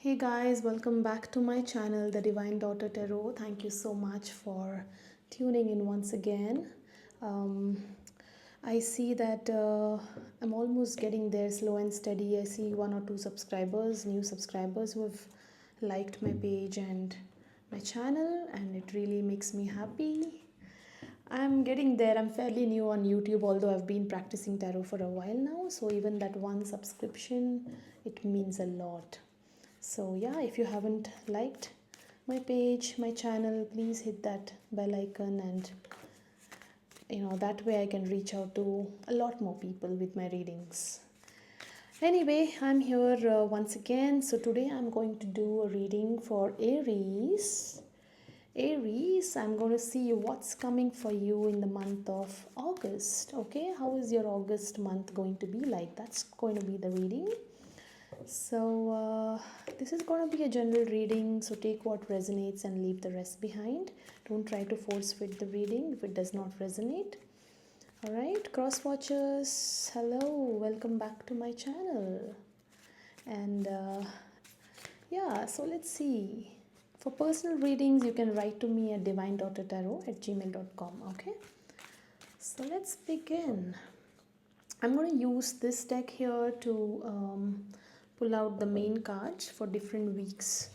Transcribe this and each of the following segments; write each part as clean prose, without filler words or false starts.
Hey guys, welcome back to my channel, the Divine Daughter Tarot. Thank you so much for tuning in once again. Um, I see that I'm almost getting there slow and steady. I see one or two subscribers, new subscribers who have liked my page and my channel, and it really makes me happy. I'm getting there. I'm fairly new on YouTube, although I've been practicing tarot for a while now. So even that one subscription, it means a lot. So yeah, if you haven't liked my page, my channel, please hit that bell icon, and that way I can reach out to a lot more people with my readings. Anyway, I'm here once again. So today I'm going to do a reading for Aries. Aries, I'm going to see what's coming for you in the month of August. Okay, how is your August month going to be like? That's going to be the reading. So this is going to be a general reading, so take what resonates and leave the rest behind. Don't try to force fit the reading if it does not resonate. Alright, cross watchers, hello, welcome back to my channel. And yeah, so let's see. For personal readings, you can write to me at divinedaughtertarot@gmail.com. Okay, so let's begin. I'm going to use this deck here to pull out the main cards for different weeks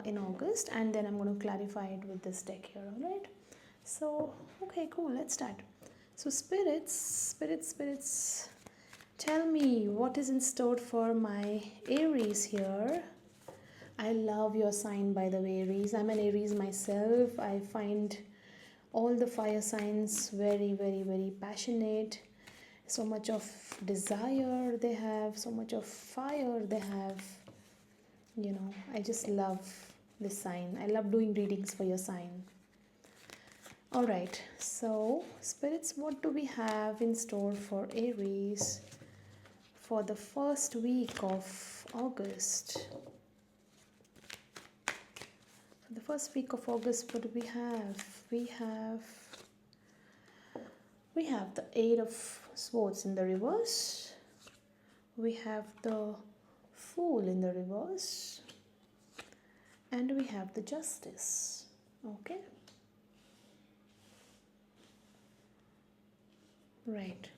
in August, and then I'm going to clarify it with this deck here. Alright, so okay, cool, let's start. So spirits, tell me what is in store for my Aries here. I love your sign, by the way, Aries. I'm an Aries myself. I find all the fire signs very, very, very passionate. So much of desire they have, so much of fire they have. I just love this sign. I love doing readings for your sign. Alright, so spirits, what do we have in store for Aries for the first week of August? For the first week of August, what do we have? We have the Eight of Swords in the reverse. We have the Fool in the reverse. And we have the Justice. Okay. Right.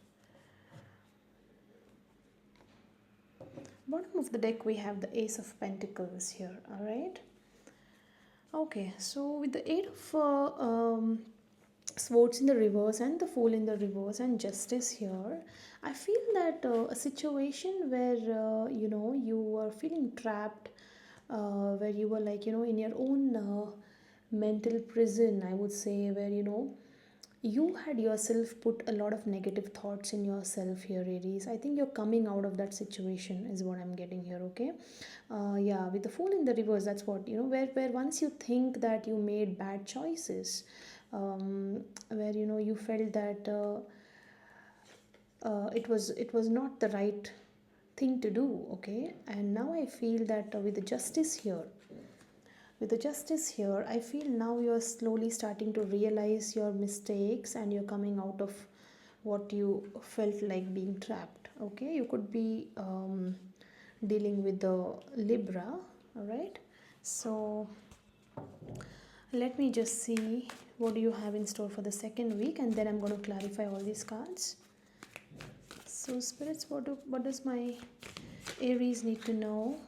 Bottom of the deck, we have the Ace of Pentacles here. Alright. Okay, so with the Eight of Swords in the reverse and the Fool in the reverse and Justice here, I feel that a situation where you were feeling trapped, where you were like in your own mental prison, I would say, where you had yourself put a lot of negative thoughts in yourself here, Aries. I think you're coming out of that situation is what I'm getting here. Okay, yeah, with the Fool in the reverse, that's what where once you think that you made bad choices, where you felt that it was not the right thing to do. Okay, and now I feel that with the Justice here, I feel now you're slowly starting to realize your mistakes, and you're coming out of what you felt like being trapped. Okay, you could be dealing with the Libra. All right, so let me just see what do you have in store for the second week, and then I'm going to clarify all these cards. So spirits, what does my Aries need to know?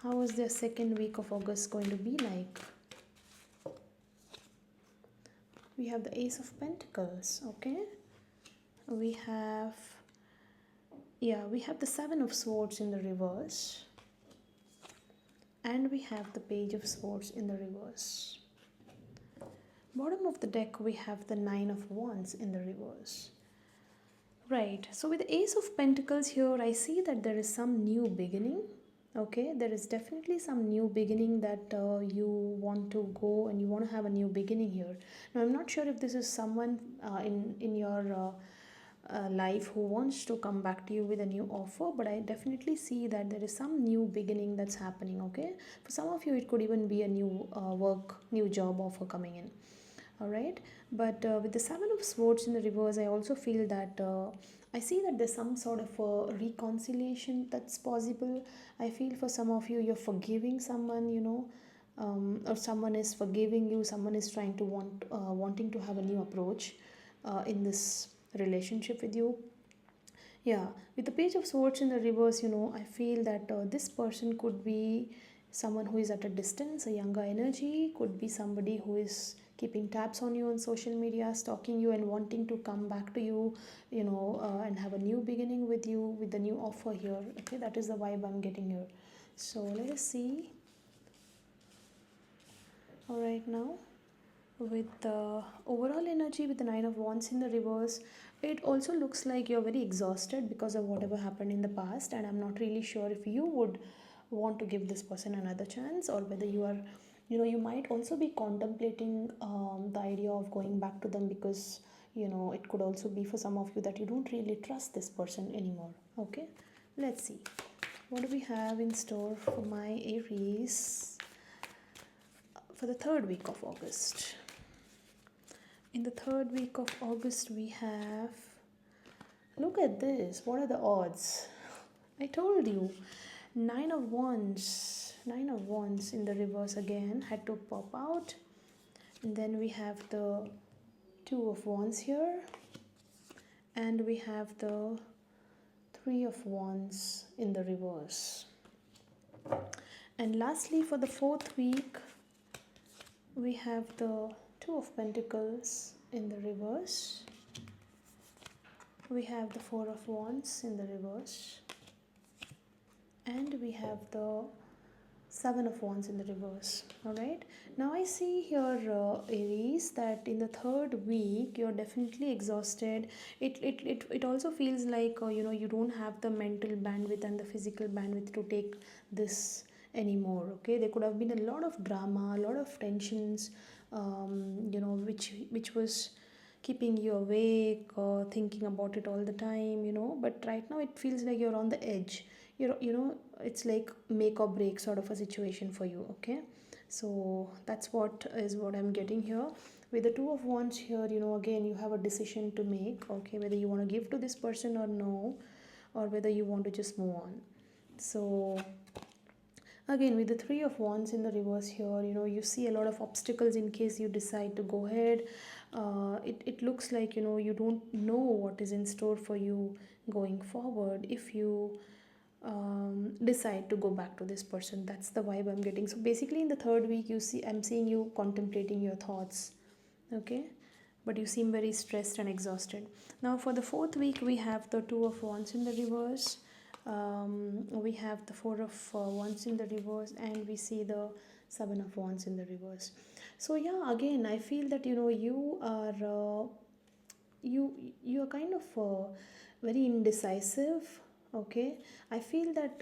How is their second week of August going to be like? We have the Ace of Pentacles. Okay, we have the Seven of Swords in the reverse, and we have the Page of Swords in the reverse. Bottom of the deck, we have the Nine of Wands in the reverse. Right, so with the Ace of Pentacles here, I see that there is some new beginning. Okay, there is definitely some new beginning that you want to go, and you want to have a new beginning here. Now, I'm not sure if this is someone in your life who wants to come back to you with a new offer, but I definitely see that there is some new beginning that's happening. Okay, for some of you, it could even be a new new job offer coming in. All right, but with the Seven of Swords in the reverse, I also feel that I see that there's some sort of a reconciliation that's possible. I feel for some of you, you're forgiving someone, or someone is forgiving you. Someone is trying to wanting to have a new approach in this relationship with you. Yeah, with the Page of Swords in the reverse, I feel that this person could be someone who is at a distance, a younger energy, could be somebody who is keeping tabs on you on social media, stalking you, and wanting to come back to you, and have a new beginning with you with the new offer here. Okay, that is the vibe I'm getting here. So let us see. All right, now with the overall energy with the Nine of Wands in the reverse, it also looks like you're very exhausted because of whatever happened in the past, and I'm not really sure if you would want to give this person another chance, or whether you are, you might also be contemplating the idea of going back to them, because it could also be for some of you that you don't really trust this person anymore. Okay, let's see what do we have in store for my Aries for the third week of August. In the third week of August, we have, look at this, what are the odds? I told you, Nine of Wands in the reverse again had to pop out. And then we have the Two of Wands here, and we have the Three of Wands in the reverse. And lastly, for the fourth week, we have the Two of Pentacles in the reverse. We have the Four of Wands in the reverse. And we have the Seven of Wands in the reverse. Alright. Now I see here, Aries, that in the third week, you're definitely exhausted. It also feels like, you don't have the mental bandwidth and the physical bandwidth to take this anymore. Okay. There could have been a lot of drama, a lot of tensions, which was keeping you awake or thinking about it all the time, but right now it feels like you're on the edge. It's like make or break sort of a situation for you. Okay, so that's what I'm getting here with the Two of Wands here. Again, you have a decision to make. Okay, whether you want to give to this person or no, or whether you want to just move on. So again, with the Three of Wands in the reverse here, you see a lot of obstacles in case you decide to go ahead. It looks like, you don't know what is in store for you going forward if you decide to go back to this person. That's the vibe I'm getting. So basically in the third week, I'm seeing you contemplating your thoughts. Okay, but you seem very stressed and exhausted. Now for the fourth week, we have the Two of Wands in the reverse. We have the Four of Wands in the reverse, and we see the Seven of Wands in the reverse. So yeah, again, I feel that you are you are kind of very indecisive. Okay, I feel that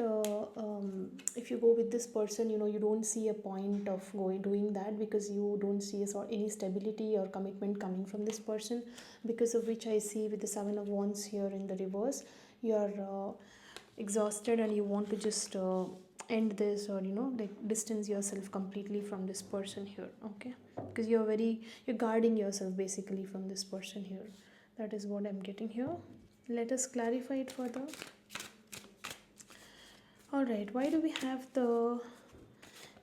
if you go with this person, you don't see a point of doing that, because you don't see any stability or commitment coming from this person, because of which I see with the Seven of Wands here in the reverse, you are exhausted and you want to just end this, or like distance yourself completely from this person here. Okay, because you're guarding yourself basically from this person here. That is what I'm getting here. Let us clarify it further. All right, why do we have the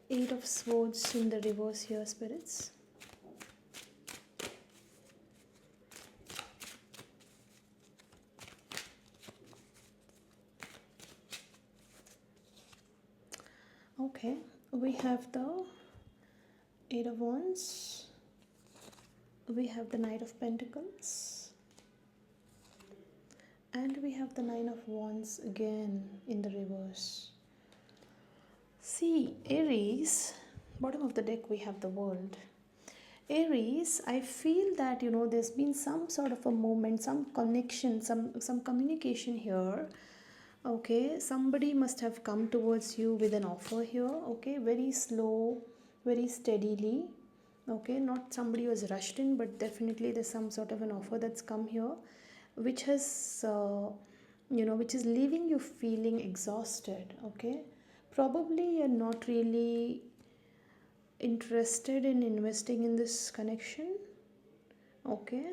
Eight of Swords in the reverse here, spirits? Okay, we have the Eight of Wands, we have the Knight of Pentacles, and we have the Nine of Wands again in the reverse. See, Aries, bottom of the deck we have the World. Aries, I feel that there's been some sort of a moment, some connection, some communication here. Okay, somebody must have come towards you with an offer here. Okay, very slow, very steadily. Okay, not somebody who has rushed in, but definitely there's some sort of an offer that's come here, which has which is leaving you feeling exhausted. Okay, probably you're not really interested in investing in this connection. Okay,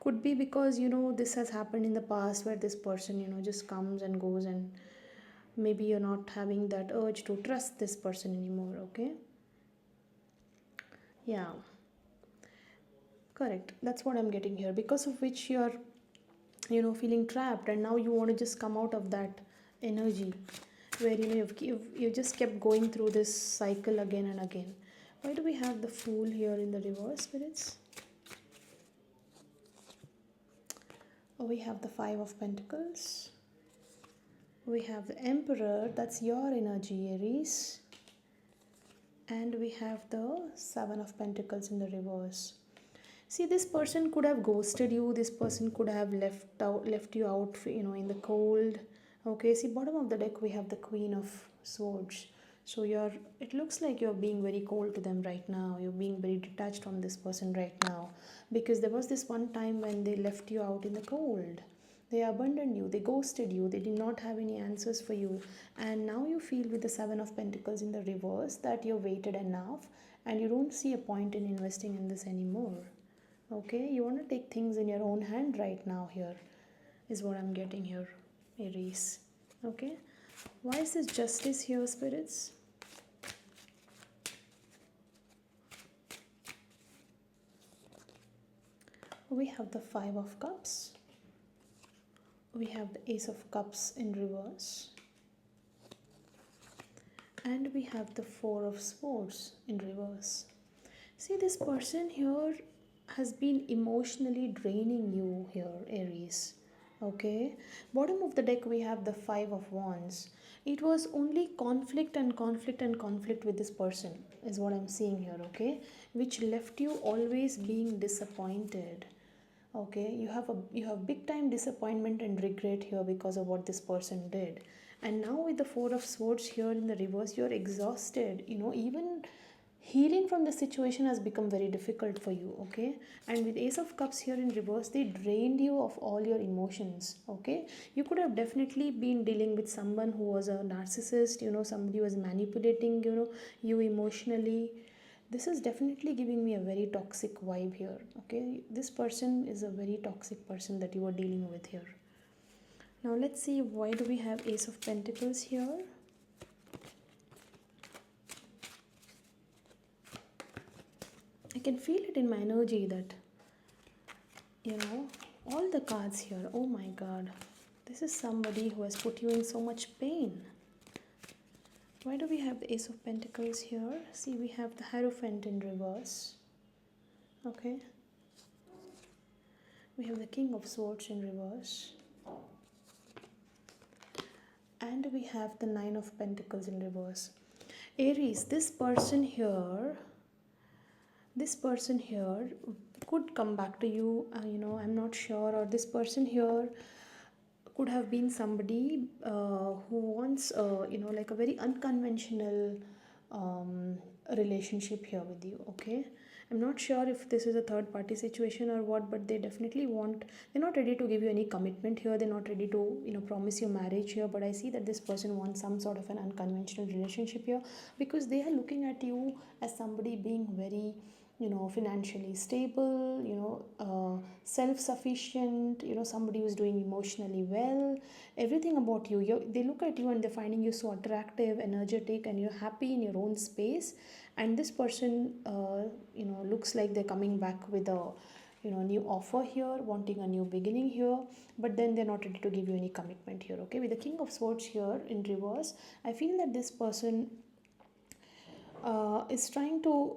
Could be because this has happened in the past where this person just comes and goes, and maybe you're not having that urge to trust this person anymore. Okay. Yeah, correct, that's what I'm getting here, because of which you're feeling trapped, and now you want to just come out of that energy where you just kept going through this cycle again and again. Why do we have the Fool here in the reverse, spirits? Oh, we have the Five of Pentacles. We have the Emperor, that's your energy, Aries. And we have the Seven of Pentacles in the reverse. See, this person could have ghosted you. This person could have left you out, in the cold. Okay, see, bottom of the deck we have the Queen of Swords. So it looks like you're being very cold to them right now. You're being very detached from this person right now, because there was this one time when they left you out in the cold. They abandoned you, they ghosted you, they did not have any answers for you. And now you feel with the Seven of Pentacles in the reverse that you've waited enough and you don't see a point in investing in this anymore. Okay, you want to take things in your own hand right now, here is what I'm getting here, Aries. Okay, why is this Justice here, spirits? We have the Five of Cups. We have the Ace of Cups in reverse. And we have the Four of Swords in reverse. See, this person here has been emotionally draining you here, Aries. Okay, bottom of the deck we have the Five of Wands. It was only conflict and conflict and conflict with this person, is what I'm seeing here. Okay, which left you always being disappointed. Okay, you have big time disappointment and regret here because of what this person did. And now with the Four of Swords here in the reverse, you're exhausted. Even healing from the situation has become very difficult for you. Okay, and with Ace of Cups here in reverse, they drained you of all your emotions. Okay, you could have definitely been dealing with someone who was a narcissist, somebody who was manipulating you emotionally. This is definitely giving me a very toxic vibe here. Okay, this person is a very toxic person that you are dealing with here. Now let's see, why do we have Ace of Pentacles here? I can feel it in my energy that all the cards here, oh my god, this is somebody who has put you in so much pain. Why do we have the Ace of Pentacles here? See, we have the Hierophant in reverse. Okay, we have the King of Swords in reverse, and we have the Nine of Pentacles in reverse. Aries, this person here could come back to you. I'm not sure, or this person here could have been somebody who wants like a very unconventional um, relationship here with you. Okay, I'm not sure if this is a third party situation or what, but they definitely want, they're not ready to give you any commitment here, they're not ready to promise you marriage here, but I see that this person wants some sort of an unconventional relationship here, because they are looking at you as somebody being very financially stable, self-sufficient, somebody who's doing emotionally well. Everything about you, they look at you and they're finding you so attractive, energetic, and you're happy in your own space. And this person looks like they're coming back with a new offer here, wanting a new beginning here, but then they're not ready to give you any commitment here. Okay, with the King of Swords here in reverse, I feel that this person is trying to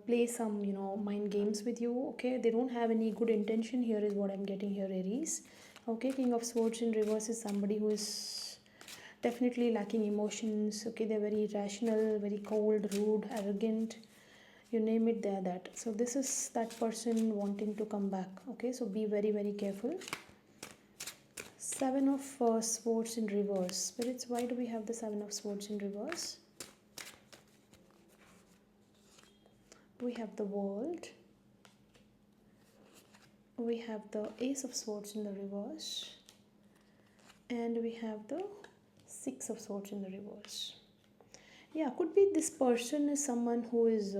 play some mind games with you. Okay, they don't have any good intention here, is what I'm getting here, Aries. Okay, King of Swords in reverse is somebody who is definitely lacking emotions. Okay, they're very irrational, very cold, rude, arrogant, you name it, they're that. So this is that person wanting to come back. Okay, so be very very careful. Seven of Swords in reverse, spirits, why do we have the Seven of Swords in reverse? We have the World, we have the Ace of Swords in the reverse, and we have the Six of Swords in the reverse. Yeah, could be this person is someone who is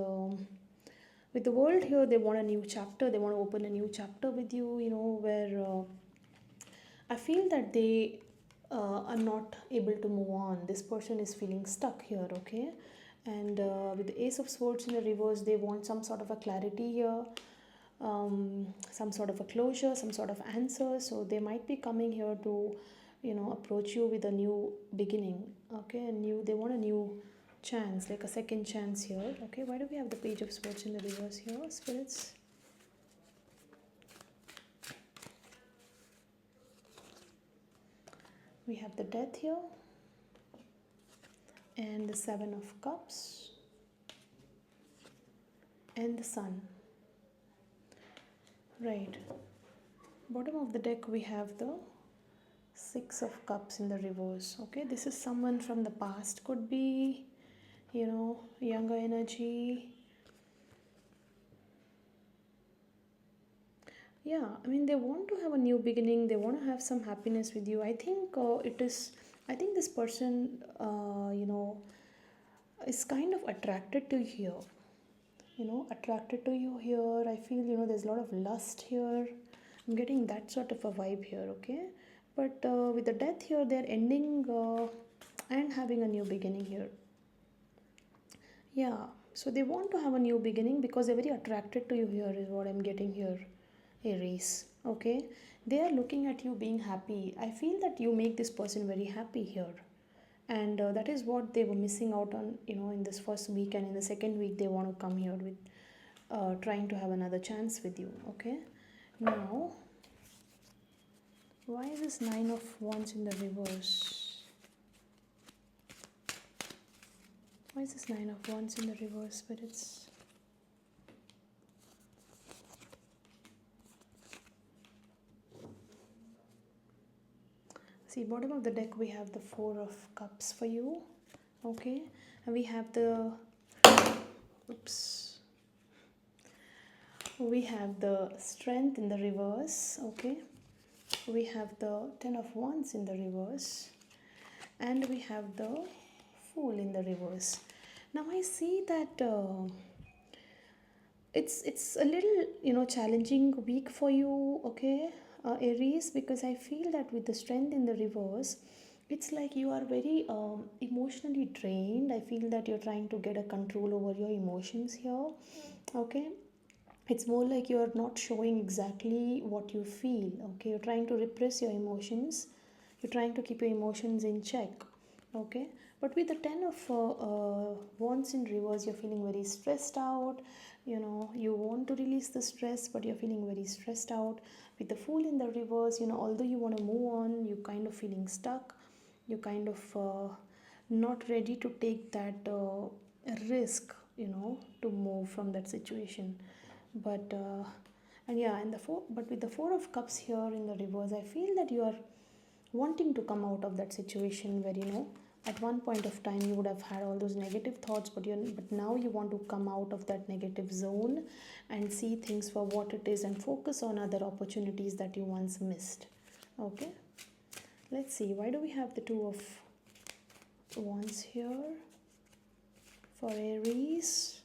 With the world here, they want a new chapter. They want to open a new chapter with you, you know, where I feel that they are not able to move on. This person is feeling stuck here, okay? And with the Ace of Swords in the reverse, they want some sort of a clarity here, some sort of a closure, some sort of answer. So they might be coming here to, you know, approach you with a new beginning, okay? A new, they want a new chance, like a second chance here, okay? Why do we have the Page of Swords in the reverse here, spirits? We have the Death here and the Seven of Cups and the Sun. Right. Bottom of the deck we have the Six of Cups in the reverse. Okay, this is someone from the past. Could be, you know, younger energy. Yeah, I mean, they want to have a new beginning. They want to have some happiness with you. I think I think this person, you know, is kind of attracted to you here. You know, attracted to you here. I feel, you know, there's a lot of lust here. I'm getting that sort of a vibe here, okay? But with the death here, they're ending and having a new beginning here. Yeah, so they want to have a new beginning because they're very attracted to you here, is what I'm getting here, Aries. Okay, they are looking at you being happy. I feel that you make this person very happy here, and that is what they were missing out on, you know, in this first week. And in the second week, they want to come here with trying to have another chance with you. Okay, now why is this Nine of Wands in the reverse? Why is this Nine of Wands in the reverse, spirits? See, bottom of the deck we have the Four of Cups for you. Okay, and we have the, oops, we have the Strength in the reverse. Okay, we have the Ten of Wands in the reverse, and we have the Fool in the reverse. Now I see that it's a little, you know, challenging week for you, okay, Aries, because I feel that with the Strength in the reverse, it's like you are very emotionally drained. I feel that you're trying to get a control over your emotions here, okay? It's more like you're not showing exactly what you feel, okay? You're trying to repress your emotions. You're trying to keep your emotions in check, okay? But with the Ten of Wands in reverse, you're feeling very stressed out. You know, you want to release the stress, but you're feeling very stressed out. With the Fool in the reverse, you know, although you want to move on, you're kind of feeling stuck. You're kind of not ready to take that risk, you know, to move from that situation. But and yeah, and the four, but with the Four of Cups here in the reverse, I feel that you are wanting to come out of that situation where, you know, at one point of time you would have had all those negative thoughts, but now you want to come out of that negative zone and see things for what it is and focus on other opportunities that you once missed. Okay, let's see, why do we have the Two of Wands here for Aries?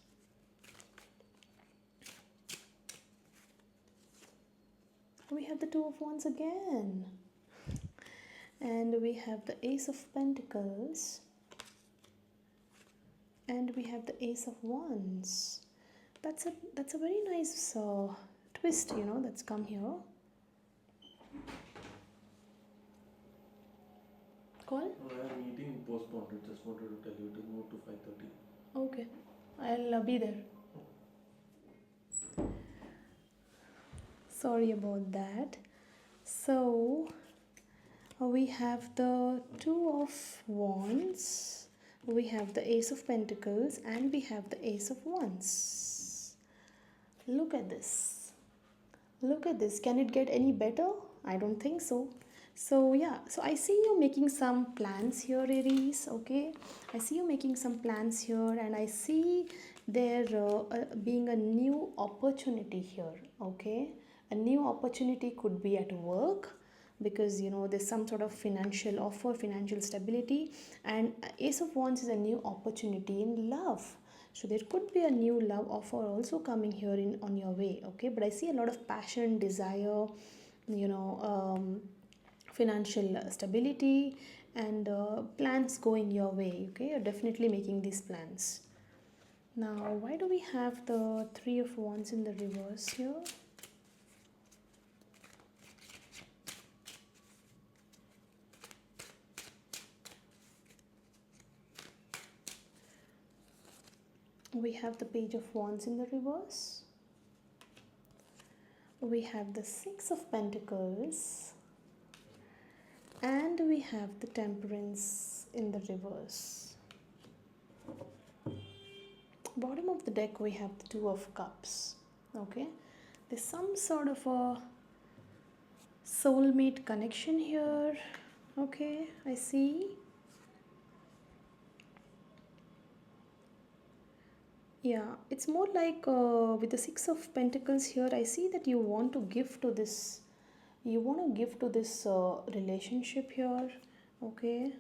We have the Two of Wands again, and we have the Ace of Pentacles, and we have the Ace of Wands. That's a very nice twist, you know, that's come here. Call? Our meeting postponed. I just wanted to tell you to move to 5:30. Okay, I'll be there. Sorry about that. So we have the Two of Wands, we have the Ace of Pentacles, and we have the Ace of Wands. Look at this. Look at this. Can it get any better? I don't think so. So yeah, so I see you making some plans here, Aries, okay? I see you making some plans here, and I see there being a new opportunity here, okay? A new opportunity could be at work, because, you know, there's some sort of financial offer, financial stability, and Ace of Wands is a new opportunity in love. So there could be a new love offer also coming here in on your way, okay? But I see a lot of passion, desire, you know, financial stability, and plans going your way, okay? You're definitely making these plans. Now, why do we have the Three of Wands in the reverse here? We have the Page of Wands in the reverse. We have the Six of Pentacles. And we have the Temperance in the reverse. Bottom of the deck, we have the Two of Cups. Okay, there's some sort of a soulmate connection here. Okay, I see. Yeah, it's more like with the Six of Pentacles here, I see that you want to give to this. You want to give to this relationship here. Okay.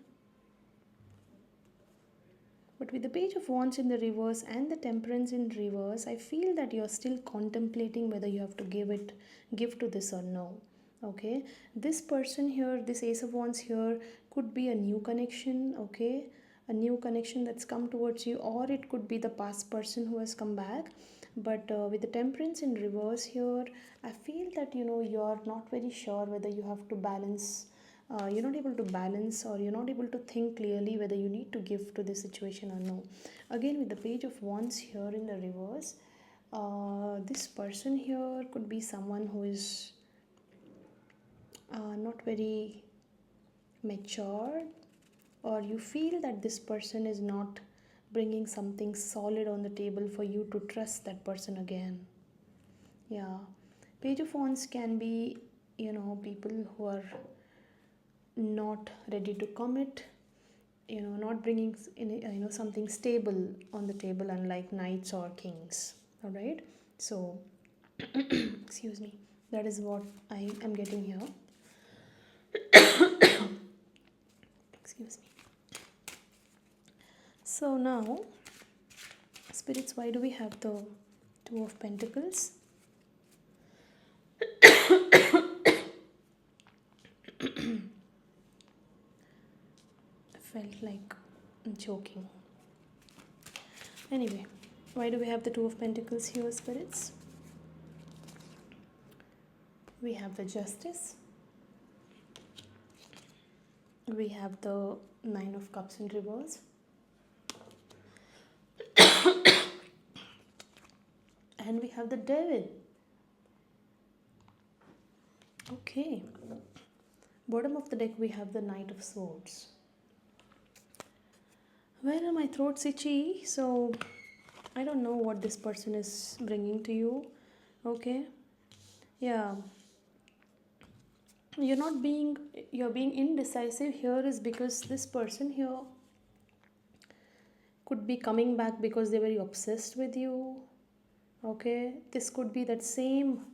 But with the Page of Wands in the reverse and the Temperance in reverse, I feel that you're still contemplating whether you have to give to this or no. Okay, this person here, this Ace of Wands here, could be a new connection. Okay, a new connection that's come towards you, or it could be the past person who has come back. But with the Temperance in reverse here, I feel that you're not very sure whether you have to balance, you're not able to balance, or you're not able to think clearly whether you need to give to this situation or no. Again, with the Page of Wands here in the reverse, this person here could be someone who is not very mature, or you feel that this person is not bringing something solid on the table for you to trust that person again. Yeah, Page of Wands can be people who are not ready to commit, not bringing something stable on the table, unlike knights or kings. All right, so excuse me, that is what I am getting here. Excuse me. So now, spirits, why do we have the Two of Pentacles? I felt like I'm choking. Anyway, why do we have the Two of Pentacles here, spirits? We have the Justice. We have the Nine of Cups in reverse. And we have the Devil. Okay. Bottom of the deck, we have the Knight of Swords. Well, my throat's itchy, so I don't know what this person is bringing to you. Okay. Yeah. You're being indecisive here is because this person here could be coming back because they're very obsessed with you. Okay. This could be that same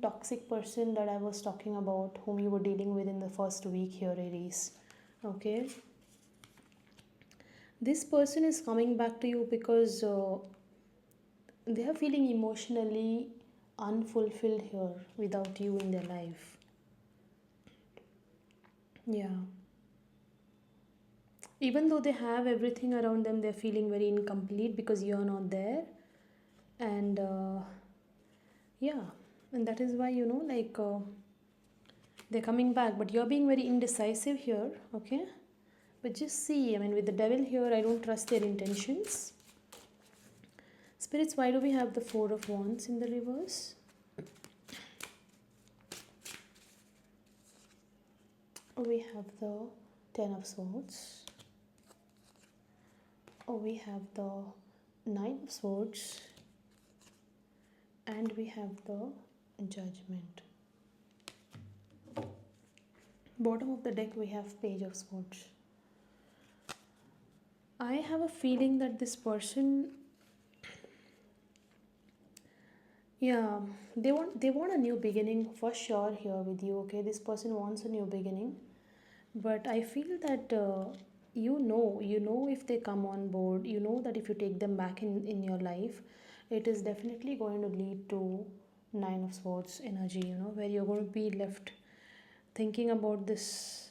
toxic person that I was talking about, whom you were dealing with in the first week here, Aries. Okay. This person is coming back to you because they are feeling emotionally unfulfilled here without you in their life. Yeah. Even though they have everything around them, they're feeling very incomplete because you're not there. And yeah, and that is why, they're coming back, but you're being very indecisive here. Okay. But just see, I mean, with the Devil here, I don't trust their intentions. Spirits, why do we have the Four of Wands in the reverse? We have the Ten of Swords. We have the Nine of Swords. And we have the Judgment. Bottom of the deck, we have Page of Swords. I have a feeling that this person, yeah, they want a new beginning for sure here with you. Okay, this person wants a new beginning, but I feel that You know if they come on board, you know that if you take them back in your life, it is definitely going to lead to nine of swords energy, where you're going to be left thinking about this,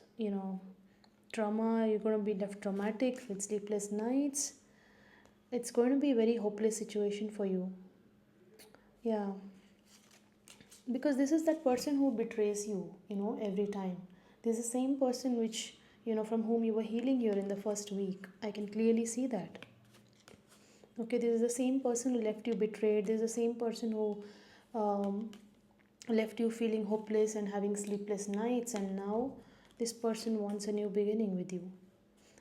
trauma. You're going to be left traumatic with sleepless nights. It's going to be a very hopeless situation for you. Yeah, because this is that person who betrays you, every time. This is the same person which, from whom you were healing here in the first week. I can clearly see that. Okay, this is the same person who left you betrayed. This is the same person who um, left you feeling hopeless and having sleepless nights, and now this person wants a new beginning with you.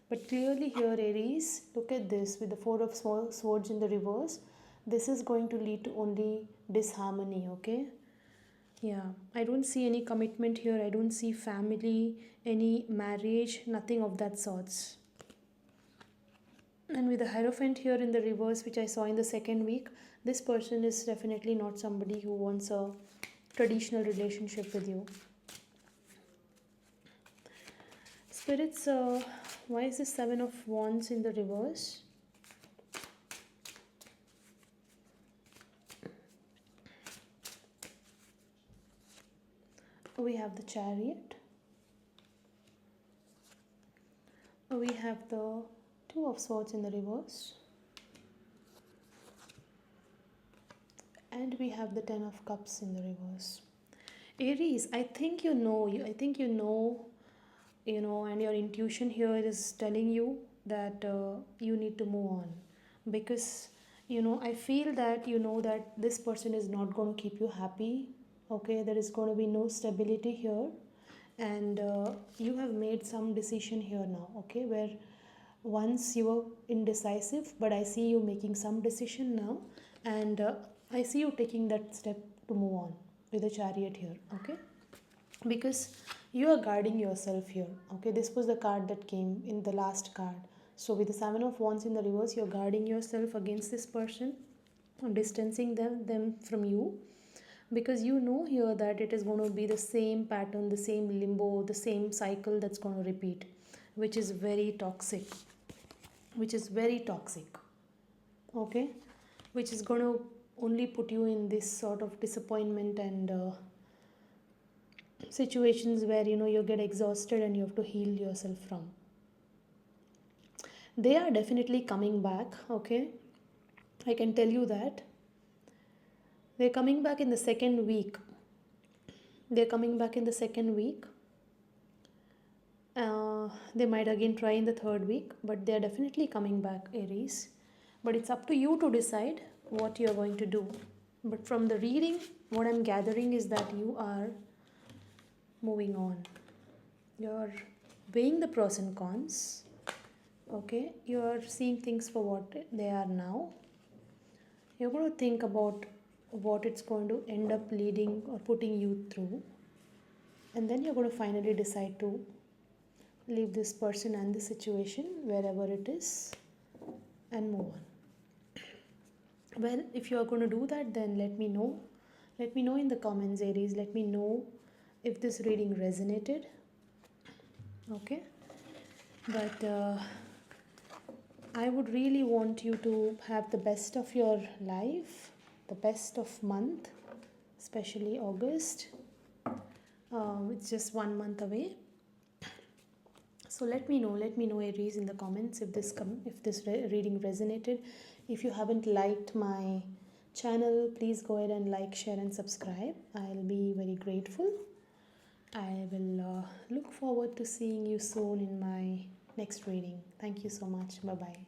But clearly here, Aries, look at this with the four of swords in the reverse. This is going to lead to only disharmony, okay? Yeah, I don't see any commitment here. I don't see family, any marriage, nothing of that sorts. And with the Hierophant here in the reverse, which I saw in the second week, this person is definitely not somebody who wants a traditional relationship with you. Spirits, why is this Seven of Wands in the reverse? We have the Chariot. We have the Two of Swords in the reverse. And we have the Ten of Cups in the reverse. Aries, I think you know, and your intuition here is telling you that you need to move on. Because, I feel that you know that this person is not going to keep you happy. Okay, there is going to be no stability here. And you have made some decision here now, okay, where once you were indecisive, but I see you making some decision now, and I see you taking that step to move on with the Chariot here, okay, because you are guarding yourself here. Okay, this was the card that came in the last card. So with the Seven of Wands in the reverse, you're guarding yourself against this person, distancing them from you, because you know here that it is going to be the same pattern, the same limbo, the same cycle that's going to repeat, which is very toxic, okay, which is going to only put you in this sort of disappointment and situations where you get exhausted and you have to heal yourself from. They are definitely coming back, okay, I can tell you that. They're coming back in the second week. They might again try in the third week, but they're definitely coming back, Aries. But it's up to you to decide what you're going to do. But from the reading, what I'm gathering is that you are moving on. You're weighing the pros and cons. Okay, you're seeing things for what they are now. You're going to think about what it's going to end up leading or putting you through, and then you're going to finally decide to leave this person and the situation wherever it is and move on. Well, if you are going to do that, then let me know. Let me know in the comments, Aries. Let me know if this reading resonated. Okay, but I would really want you to have the best of your life, the best of month, especially August. It's just 1 month away. So let me know, Aries, in the comments if this reading resonated. If you haven't liked my channel, please go ahead and like, share and subscribe. I'll be very grateful. I will look forward to seeing you soon in my next reading. Thank you so much. Bye bye.